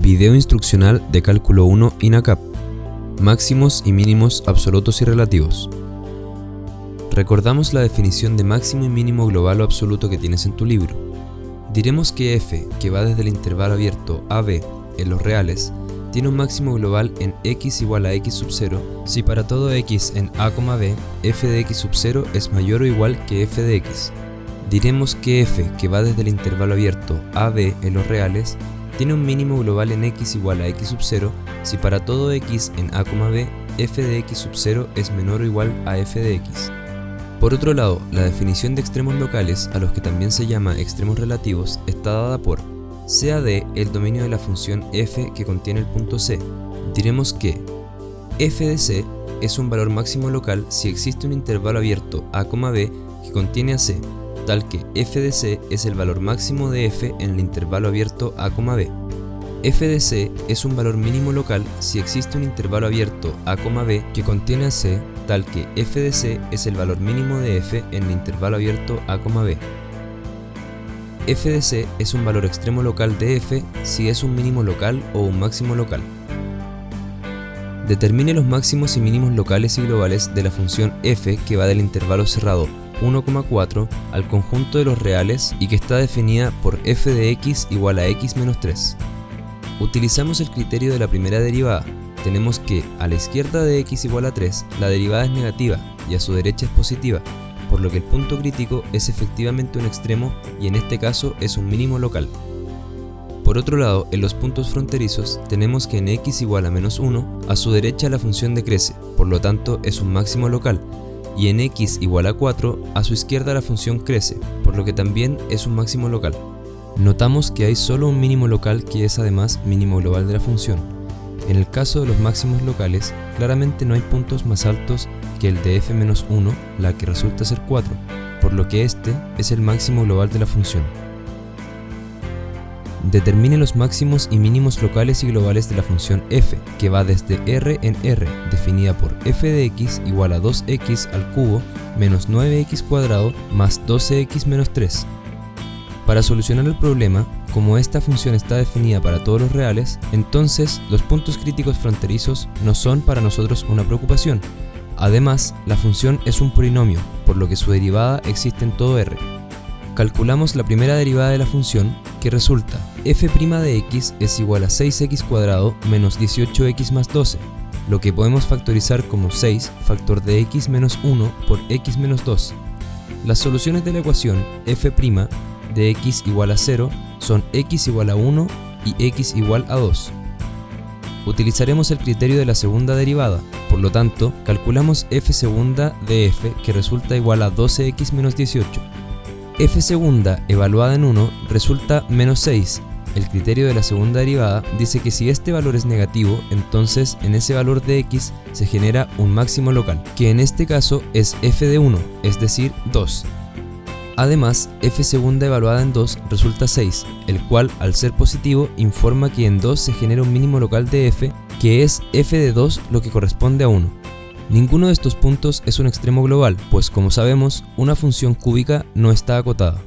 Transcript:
Video instruccional de cálculo 1 INACAP. Máximos y mínimos absolutos y relativos. Recordamos la definición de máximo y mínimo global o absoluto que tienes en tu libro. Diremos que f, que va desde el intervalo abierto a b en los reales, tiene un máximo global en x igual a x sub 0 si para todo x en a, b, f de x sub 0 es mayor o igual que f de x. Diremos que f, que va desde el intervalo abierto a b en los reales, tiene un mínimo global en x igual a x sub 0 si para todo x en a, b, f de x sub 0 es menor o igual a f de x. Por otro lado, la definición de extremos locales, a los que también se llama extremos relativos, está dada por sea D el dominio de la función f que contiene el punto C. Diremos que f de C es un valor máximo local si existe un intervalo abierto a, b que contiene a C, tal que f de C es el valor máximo de f en el intervalo abierto a, b. F de C es un valor mínimo local si existe un intervalo abierto a, b que contiene a C, tal que f de C es el valor mínimo de f en el intervalo abierto a, b. F de C es un valor extremo local de f si es un mínimo local o un máximo local. Determine los máximos y mínimos locales y globales de la función f que va del intervalo cerrado 1,4 al conjunto de los reales y que está definida por f de x igual a x menos 3. Utilizamos el criterio de la primera derivada. Tenemos que a la izquierda de x igual a 3 la derivada es negativa y a su derecha es positiva, por lo que el punto crítico es efectivamente un extremo y en este caso es un mínimo local. Por otro lado, en los puntos fronterizos tenemos que en x igual a menos 1 a su derecha la función decrece, por lo tanto es un máximo local, y en x igual a 4 a su izquierda la función crece, por lo que también es un máximo local. Notamos que hay solo un mínimo local que es además mínimo global de la función. En el caso de los máximos locales, claramente no hay puntos más altos que el de f-1, la que resulta ser 4, por lo que este es el máximo global de la función. Determine los máximos y mínimos locales y globales de la función f, que va desde r en r, definida por f de x igual a 2x al cubo menos 9x cuadrado más 12x menos 3. Para solucionar el problema, como esta función está definida para todos los reales, entonces los puntos críticos fronterizos no son para nosotros una preocupación. Además, la función es un polinomio, por lo que su derivada existe en todo R. Calculamos la primera derivada de la función, que resulta f' de x es igual a 6x cuadrado menos 18x más 12, lo que podemos factorizar como 6 factor de x menos 1 por x menos 2. Las soluciones de la ecuación f' de x igual a 0 son x igual a 1 y x igual a 2. Utilizaremos el criterio de la segunda derivada, por lo tanto, calculamos f segunda de f que resulta igual a 12x menos 18. F segunda evaluada en 1 resulta menos 6. El criterio de la segunda derivada dice que si este valor es negativo, entonces en ese valor de x se genera un máximo local, que en este caso es f de 1, es decir, 2. Además, f segunda evaluada en 2 resulta 6, el cual, al ser positivo, informa que en 2 se genera un mínimo local de f, que es f de 2, lo que corresponde a 1. Ninguno de estos puntos es un extremo global, pues como sabemos, una función cúbica no está acotada.